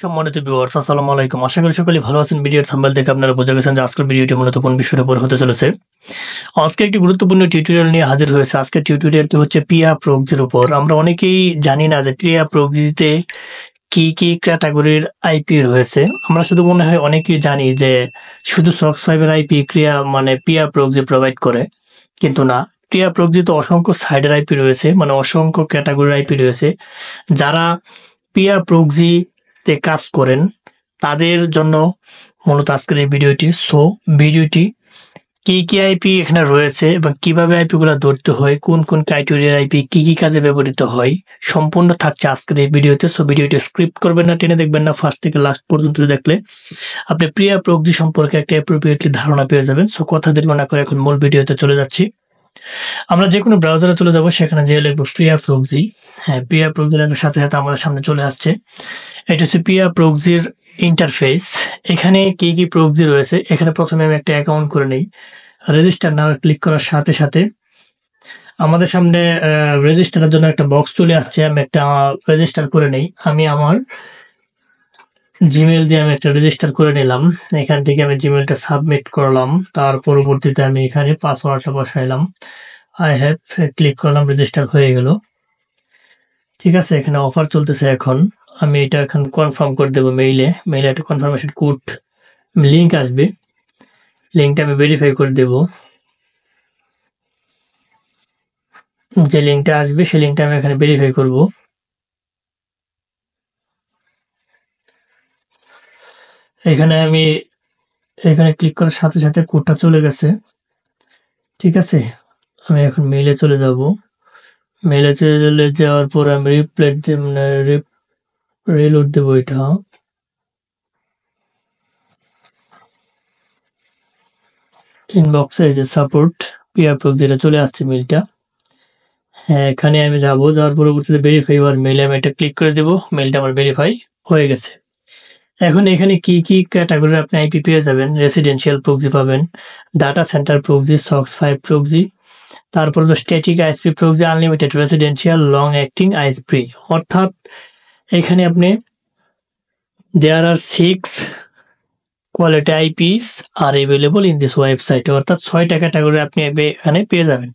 সম্মানিত ভিউয়ার্স, আসসালামু আলাইকুম। আশা করি সকলেই ভালো আছেন। ভিডিওর থাম্বনেল দেখে আপনারা বুঝে গেছেন যে আজকের ভিডিওটি মূলত কোন বিষয়ের উপর হতে চলেছে। আজকে একটি গুরুত্বপূর্ণ টিউটোরিয়াল নিয়ে হাজির হয়েছে। আজকের টিউটোরিয়ালটি হচ্ছে পিয়া প্রক্সির উপর। আমরা অনেকেই জানি না যে পিয়া প্রক্সিতে কি কি ক্যাটাগরির আইপি রয়েছে। আমরা শুধু মনে হয় অনেকেই জানি যে শুধু সক্স 5 এর আইপি পিয়া প্রক্সি প্রোভাইড করে, কিন্তু না। পিয়া প্রক্সিতে অসংখ্য সাইডের আইপি রয়েছে, মানে অসংখ্য ক্যাটাগরির আইপি রয়েছে। যারা পিয়া প্রক্সিতে কাজ করেন তাদের জন্য মূলত আজকের এই ভিডিওটি। ভিডিওটি কি কি আইপি এখানে রয়েছে এবং কিভাবে আইপিগুলো ধরতে হয়, কোন কোন ক্রাইটেরিয়ার আইপি কি কি কাজে ব্যবহৃত হয়, সম্পূর্ণ থাকছে আজকের এই ভিডিওতে। ভিডিওটি স্ক্রিপ্ট করবেন না, টেনে দেখবেন না। ফার্স্ট থেকে লাস্ট পর্যন্ত দেখলে আপনি পিয়া প্রক্সি সম্পর্কে একটা অ্যাপ্রোপ্রিয়েটলি ধারণা পেয়ে যাবেন। কথা দীর্ঘ না করে এখন মূল ভিডিওতে চলে যাচ্ছি। আমরা যে কোনো ব্রাউজারে চলে যাব, সেখানে যে লিখবো পিয়া প্রক্সি। হ্যাঁ, পিয়া প্রক্সি লেখার সাথে সাথে আমাদের সামনে চলে আসছে। এটা হচ্ছে পিয়া প্রক্সির ইন্টারফেস। এখানে কি কি প্রক্সি রয়েছে, এখানে প্রথমে আমি একটা অ্যাকাউন্ট করে নিই। রেজিস্টার নাও ক্লিক করার সাথে সাথে আমাদের সামনে রেজিস্টারের জন্য একটা বক্স চলে আসছে। আমি একটা রেজিস্টার করে নেই। আমি আমার জিমেল দিয়ে আমি একটা রেজিস্টার করে নিলাম। এখান থেকে আমি জিমেলটা সাবমিট করলাম। তার পরবর্তীতে আমি এখানে পাসওয়ার্ডটা বসাইলাম। আই হ্যাভ ক্লিক করলাম, রেজিস্টার হয়ে গেল। ঠিক আছে, এখানে অফার চলতেছে। এখন আমি এটা এখন কনফার্ম করে দেবো মেইলে একটা কনফার্মেশন কোড লিঙ্ক আসবে। লিঙ্কটা আমি ভেরিফাই করে দেব। যে লিঙ্কটা আসবে সেই লিঙ্কটা আমি এখানে ভেরিফাই করব। এখানে ক্লিক করার সাথে সাথে কোডটা চলে গেছে। ঠিক আছে, আমি এখন মেইলে চলে যাব। মেইলে চলে যাওয়ার পর আমি রিলোড দেবো। এটা ইনবক্সে যে সাপোর্ট পিয়া প্রক্সি যেটা চলে আসছে মেইলটা। হ্যাঁ, এখানে আমি যাবো। যাওয়ার পরবর্তীতে ভেরিফাই ওয়ার মেইলে আমি এটা ক্লিক করে দেবো। মেইলটা আমার ভেরিফাই হয়ে গেছে। এখন এখানে কি কি ক্যাটাগরির আপনি আইপি পেয়ে যাবেন। রেসিডেন্সিয়াল প্রক্সি পাবেন, data centre proxy, SOCKS 5 proxy, তারপর তো static ISP proxy, unlimited residential, long acting ISP. অর্থাৎ এখানে আপনি দেয়ার আর 6 quality eyepiece R available in this website. অর্থাৎ 6টা ক্যাটাগরি আপনি এখানে পেয়ে যাবেন।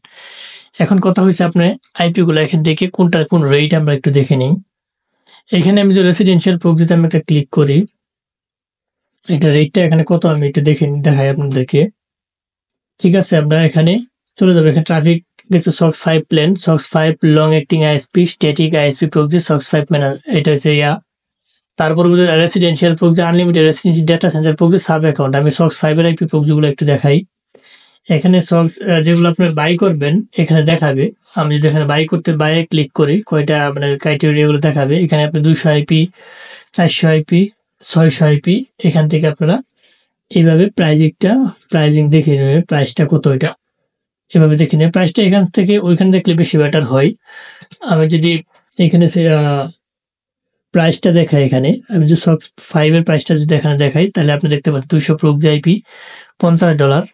এখন কথা হচ্ছে আপনার আইপিগুলো এখান থেকে কোনটার কোন রেট আমরা একটু দেখে নিই। এখানে আমি যে রেসিডেন্সিয়াল প্রক্সিতে আমি একটা ক্লিক করি, এটা রেটটা এখানে কত আমি একটু দেখাই আপনাদেরকে। ঠিক আছে, আমরা এখানে চলে যাবো। এখানে ট্রাফিক দেখতে SOCKS 5 plain, SOCKS 5 long acting ISP, static ISP proxy, SOCKS 5 manner, এটা হচ্ছে তারপর residential proxy, unlimited residential, data centre proxy, sub account. আমি সক্স 5 এর আইপি প্রক্সিগুলো একটু দেখাই। এখানে সক্স যেগুলো আপনি বাই করবেন এখানে দেখাবে। আমি যদি এখানে বাইয়ে ক্লিক করি, কয়টা মানে ক্রাইটেরিয়াগুলো দেখাবে। এখানে আপনি 200 আইপি, 400 আইপি, 600 আইপি। এখান থেকে আপনারা এইভাবে প্রাইজিং দেখে নেবে, প্রাইসটা কত এটা এভাবে দেখে নেবে। প্রাইসটা এখান থেকে ওইখানে দেখলে বেশি বেটার হয়। আমি যদি এখানে প্রাইসটা দেখাই, এখানে আমি যদি সক্স 5 এর প্রাইসটা যদি এখানে দেখাই, তাহলে আপনি দেখতে পাচ্ছেন 200 প্রক্সি আইপি $50।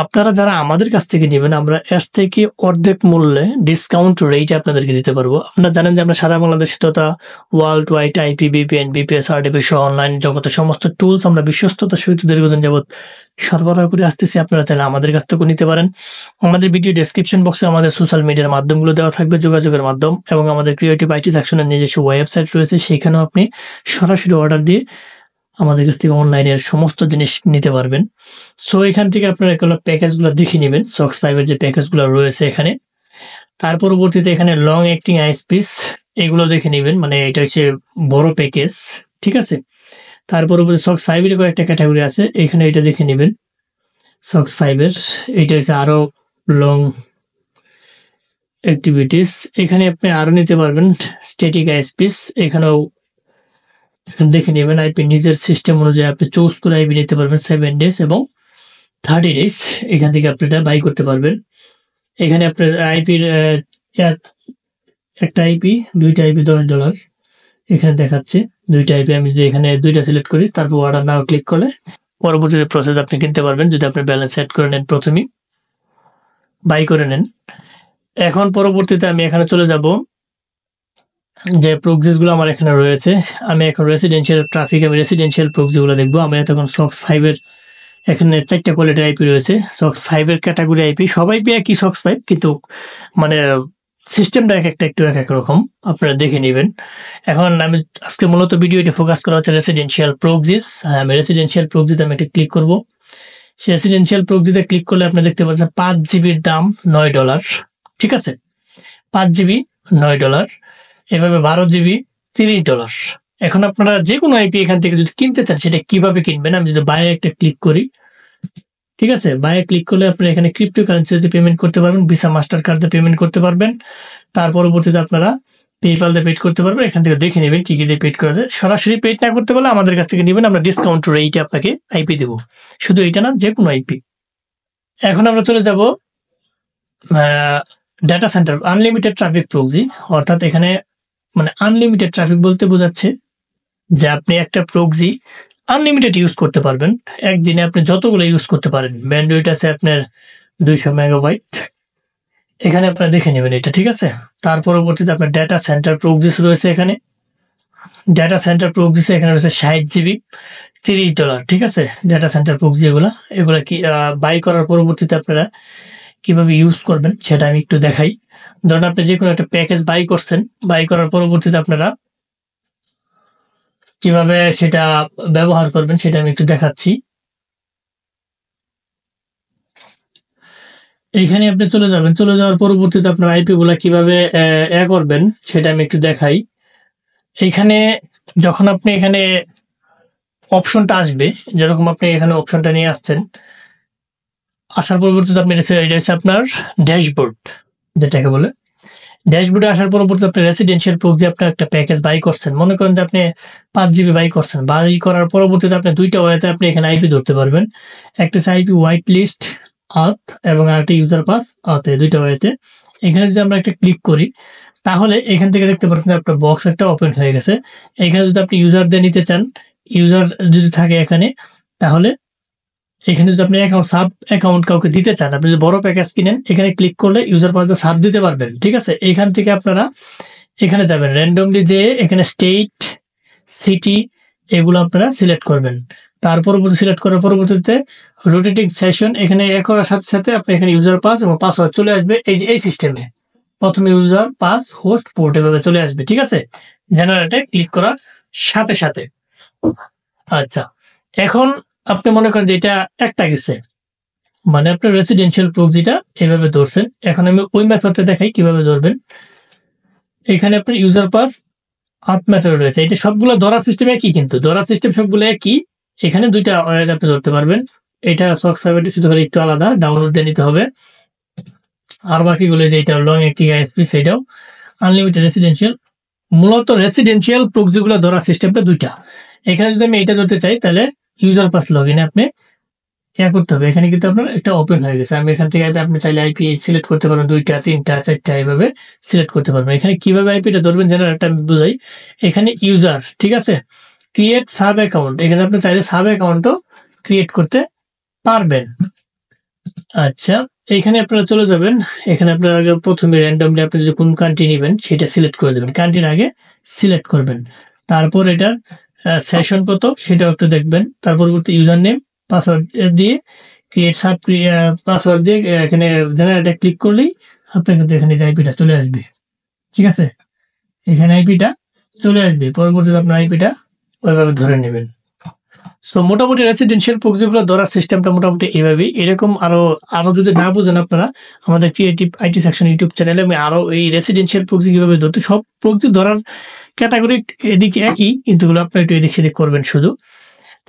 আপনারা যারা আমাদের কাছ থেকে নেবেন, আমরা এর থেকে অর্ধেক মূল্যে ডিসকাউন্ট রেটে আপনাদেরকে দিতে পারবো। আপনারা জানেন যে আমরা সারা বাংলাদেশে তথা world wide IP, VPN, VPS, RDP সহ অনলাইন জগতে সমস্ত টুলস আমরা বিশ্বস্ততার সহিত দীর্ঘদিন যাবৎ সরবরাহ করে আসতেছি। আপনারা চাইলে আমাদের কাছ থেকেও নিতে পারেন। আমাদের ভিডিও ডেসক্রিপশন বক্সে আমাদের সোশ্যাল মিডিয়ার মাধ্যমগুলো দেওয়া থাকবে, যোগাযোগের মাধ্যম, এবং আমাদের ক্রিয়েটিভ আইটি সেকশনের নিজস্ব ওয়েবসাইট রয়েছে। সেখানেও আপনি সরাসরি অর্ডার দিয়ে আমাদের কাছ থেকে অনলাইনের সমস্ত জিনিস নিতে পারবেন। এখান থেকে আপনারা এগুলো প্যাকেজগুলো দেখে নেবেন, সক্স 5 এর যে প্যাকেজগুলো রয়েছে এখানে। তার পরবর্তীতে এখানে লং অ্যাক্টিং আইএসপিস এগুলো দেখে নেবেন, মানে এটা হচ্ছে বড় প্যাকেজ। ঠিক আছে, তার পরবর্তী সক্স 5 এর কয়েকটা ক্যাটাগরি আছে, এখানে এটা দেখে নেবেন। সক্স 5 এর এটা হচ্ছে আরো লং অ্যাক্টিভিটিস, এখানে আপনি আরো নিতে পারবেন। স্ট্যাটিক আইএসপিস এখানেও দেখে নেবেন। আইপি নিজের সিস্টেম অনুযায়ী আপনি চুজ করে আইপি নিতে পারবেন 7 ডেজ এবং 30 ডেজ। এখান থেকে আপনি এটা বাই করতে পারবেন। এখানে আপনার আইপির একটা আইপি, 2টা আইপি $10 এখানে দেখাচ্ছে। 2টা আইপি আমি যদি এখানে 2টা সিলেক্ট করি, তারপর অর্ডার নাও ক্লিক করলে পরবর্তীতে প্রসেস আপনি কিনতে পারবেন। যদি আপনি ব্যালেন্স সেট করে নেন, প্রথমেই বাই করে নেন। এখন পরবর্তীতে আমি এখানে চলে যাব যে প্রক্সিসগুলো আমার এখানে রয়েছে, আমি এখন রেসিডেন্সিয়াল ট্রাফিক, আমি রেসিডেন্সিয়াল প্রক্সিগুলো দেখবো। আমি তখন সক্স 5 এর এখানে 4টা কোয়ালিটির আইপি রয়েছে। সক্স 5 এর ক্যাটাগরি আইপি, সব আইপি একই সক্স 5, কিন্তু মানে সিস্টেমটা এক একটা একটু এক এক রকম, আপনারা দেখে নেবেন। এখন আমি আজকে মূলত ভিডিওটি ফোকাস করা হচ্ছে রেসিডেন্সিয়াল প্রক্সিস। আমি রেসিডেন্সিয়াল প্রক্সিতে আমি একটা ক্লিক করব। সেই রেসিডেন্সিয়াল প্রক্সিতে ক্লিক করলে আপনি দেখতে পাচ্ছেন 5 জিবির দাম $9, ঠিক আছে? 5 জিবি $9, এভাবে 12 জিবি $30। এখন আপনারা যে কোনো আইপি এখান থেকে যদি কিনতে চান সেটা কিভাবে কিনবেন, আমি যদি বাই একটা ক্লিক করি, ঠিক আছে? বাই ক্লিক করলে আপনি এখানে ক্রিপ্টোকারেন্সিতে পেমেন্ট করতে পারবেন, ভিসা মাস্টার কার্ড দিয়ে পেমেন্ট করতে পারবেন, তার পরবর্তীতে আপনারা পেপ্যাল দিয়ে পেড করতে পারবেন। এখান থেকে দেখে নেবেন কি কি দিয়ে পেড করা যায়। সরাসরি পেড না করতে পারলে আমাদের কাছ থেকে নেবেন, আমরা ডিসকাউন্ট রেটে আপনাকে আইপি দেবো, শুধু এটা না, যে কোনো আইপি। এখন আমরা চলে যাব data centre unlimited traffic proxy, অর্থাৎ এখানে মানে আনলিমিটেড ট্রাফিক বলতে বোঝাচ্ছে যে আপনি একটা প্রক্সি আনলিমিটেড ইউজ করতে পারবেন, একদিনে আপনি যতগুলো ইউজ করতে পারেন। ব্যান্ডউইথ আছে আপনার 200 মেগাবাইট, এখানে আপনারা দেখে নেবেন এটা, ঠিক আছে? তার পরবর্তীতে আপনার ডাটা সেন্টার প্রক্সিস রয়েছে এখানে। ডাটা সেন্টার প্রক্সিস এখানে রয়েছে 60 জিবি $30, ঠিক আছে? ডাটা সেন্টার প্রক্সি এগুলা কি বাই করার পরবর্তীতে আপনারা কিভাবে ইউজ করবেন সেটা আমি একটু দেখাই। ধরুন আপনি যে কোনো একটা প্যাকেজ বাই করছেন, বাই করার পরবর্তীতে আপনারা কিভাবে সেটা ব্যবহার করবেন সেটা আমি একটু দেখাচ্ছি। এইখানে আপনি চলে যাবেন, চলে যাওয়ার পরবর্তীতে আপনার আইপি গুলা কিভাবে করবেন সেটা আমি একটু দেখাই। এইখানে যখন আপনি এখানে অপশনটা আসবে, যেরকম আপনি এখানে অপশনটা নিয়ে আসছেন, আসার পরবর্তীতে আপনি এটা হচ্ছে আপনার ড্যাশবোর্ড, যেটাকে বলে। ড্যাশবোর্ডে আসার পরবর্তীতে আপনি রেসিডেন্সিয়াল প্রক্সি আপনার একটা প্যাকেজ বাই করছেন, মনে করেন যে আপনি 5 জিবি বাই করছেন। বাই করার পরবর্তীতে আপনি দুইটা ওয়েতে আপনি এখানে আইপি ধরতে পারবেন, একটা হচ্ছে আইপি হোয়াইট লিস্ট আউট এবং আরেকটা ইউজার পাস আউট, দুইটা ওয়েতে। এখানে যদি আমরা একটা ক্লিক করি তাহলে এখান থেকে দেখতে পাচ্ছেন আপনার বক্স একটা ওপেন হয়ে গেছে। এখানে যদি আপনি ইউজার দিয়ে নিতে চান, ইউজার যদি থাকে এখানে, তাহলে এখানে যদি আপনি সাব অ্যাকাউন্ট কাউকে দিতে চান, আপনি যদি বড় প্যাকেজ কিনেন, এখানে ক্লিক করলে ইউজার পাস সাব দিতে পারবেন, ঠিক আছে? এখান থেকে আপনারা এখানে যাবেন, র্যান্ডমলি যে এখানে স্টেট, সিটি এগুলো আপনারা সিলেক্ট করবেন। তার পরবর্তী সিলেক্ট করার পরবর্তীতে রোটেটিং সেশন এখানে করার সাথে সাথে আপনি এখানে ইউজার পাস এবং পাসওয়ার্ড চলে আসবে এই সিস্টেমে। প্রথমে ইউজার পাস হোস্ট পোর্ট এভাবে চলে আসবে, ঠিক আছে? জেনারেটে ক্লিক করার সাথে সাথে। আচ্ছা, এখন আপনি মনে করেন যে এটা একটা গেছে, মানে আপনার রেসিডেন্সিয়াল প্রক্সিটা এভাবে ধরছেন। এখন আমি ওই মেথডটা দেখাই কিভাবে ধরবেন। এখানে আপনার ইউজার পাস আট মেথড রয়েছে, এটা সবগুলো ধরার সিস্টেম একই, কিন্তু ধরার সিস্টেম সবগুলো একই। এখানে দুইটা আপনি ধরতে পারবেন। এটা সফটওয়্যারটি শুধু করে একটু আলাদা, ডাউনলোড দিয়ে নিতে হবে। আর বাকিগুলো যে এটা লং একটি আইএসপি, সেটাও আনলিমিটেড রেসিডেন্সিয়াল। মূলত রেসিডেন্সিয়াল প্রক্সিগুলো ধরার সিস্টেমটা দুইটা। এখানে যদি আমি এটা ধরতে চাই তাহলে ইউজার পাস লগইনে আপনি করতে হবে। এখানে কিন্তু আপনার একটা ওপেন হয়ে গেছে। আমি এখান থেকে আপনি চাইলে আইপি সিলেক্ট করতে পারবেন, 2টা 3টা 4টা এইভাবে সিলেক্ট করতে পারবেন। এখানে কিভাবে আইপিটা ধরবেন জেনারেটটা আমি বুঝাই। এখানে ইউজার, ঠিক আছে, ক্রিয়েট সাব অ্যাকাউন্ট, এখানে আপনি চাইলে সাব অ্যাকাউন্টও ক্রিয়েট করতে পারবেন। আচ্ছা, এখানে আপনারা চলে যাবেন। এখানে আপনারা আগে প্রথমে র্যান্ডমলি আপনি যদি কোন কান্ট্রি নেবেন সেটা সিলেক্ট করে দেবেন, কান্ট্রির আগে সিলেক্ট করবেন। তারপর এটার সেশন কত সেটাও একটু দেখবেন। তার পরবর্তী ইউজার নেম পাসওয়ার্ড দিয়ে ক্রিয়েট সাব পাসওয়ার্ড দিয়ে এখানে জেনারেটে ক্লিক করলেই আপনার কিন্তু এখানে আইপিটা চলে আসবে, ঠিক আছে? এখানে আইপিটা চলে আসবে, পরবর্তীতে আপনার আইপিটা ওইভাবে ধরে নেবেন। সো মোটামুটি রেসিডেন্সিয়াল প্রক্সিগুলো ধরার সিস্টেমটা মোটামুটি এইভাবেই। এরকম আরো যদি না বুঝেন আপনারা, আমাদের ক্রিয়েটিভ আইটি সেকশন ইউটিউব চ্যানেলে আমি আরো এই রেসিডেন্সিয়াল প্রক্সি কিভাবে ধরতে, সব প্রক্সি ধরার ক্যাটাগরি এদিকে একই, কিন্তু আপনারা একটু এদিক সেদিক করবেন শুধু।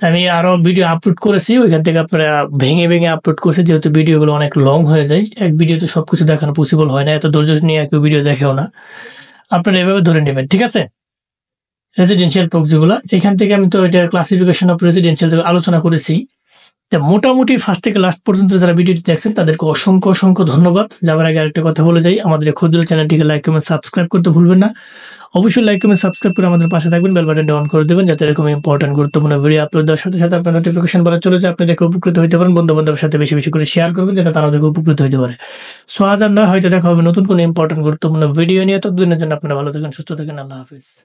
আমি আরো ভিডিও আপলোড করেছি, ওইখান থেকে আপনারা ভেঙে ভেঙে আপলোড করছে, যেহেতু ভিডিওগুলো অনেক লং হয়ে যায়, এক ভিডিওতে সবকিছু দেখানো পসিবল হয় না, এত ধৈর্য নিয়ে কেউ ভিডিও দেখেও না। আপনারা এভাবে ধরে নেবেন, ঠিক আছে? রেসিডেন্সিয়াল প্রক্সিগুলো এখান থেকে আমি তো এটার ক্লাসিফিকেশন অফ রেসিডেন্সিয়াল আলোচনা করেছি। মোটামুটি ফার্স্ট থেকে লাস্ট পর্যন্ত যারা ভিডিওটি দেখছেন তাদেরকে অসংখ্য অসংখ্য ধন্যবাদ। যাবার আগে আরেকটা কথা বলে যাই, আমাদের ক্ষুদ্র চ্যানেলটিকে লাইক কমেন্ট সাবস্ক্রাইব করতে ভুলবেন না। অবশ্যই লাইক কমেন্ট সাবস্ক্রাইব করে আমাদের পাশে থাকবেন, বেল বাটনটা অন করে দেবেন যাতে এরকম ইম্পর্টেন্ট গুরুত্বপূর্ণ ভিডিও আপলোড দেওয়ার সাথে সাথে আপনার নোটিফিকেশন বলা চলে যায়, আপনি দেখে উপকৃত হতে পারেন। বন্ধু-বান্ধবের সাথে বেশি বেশি করে শেয়ার করবেন যাতে তারাও দেখে উপকৃত হতে পারে। সো আজ আর নয়, হয়তো দেখা হবে নতুন কোনো ইম্পর্টেন্ট গুরুত্বপূর্ণ ভিডিও নিয়ে। ততদিনের জন্য আপনারা ভালো থাকেন, সুস্থ থাকেন। আল্লাহ হাফেজ।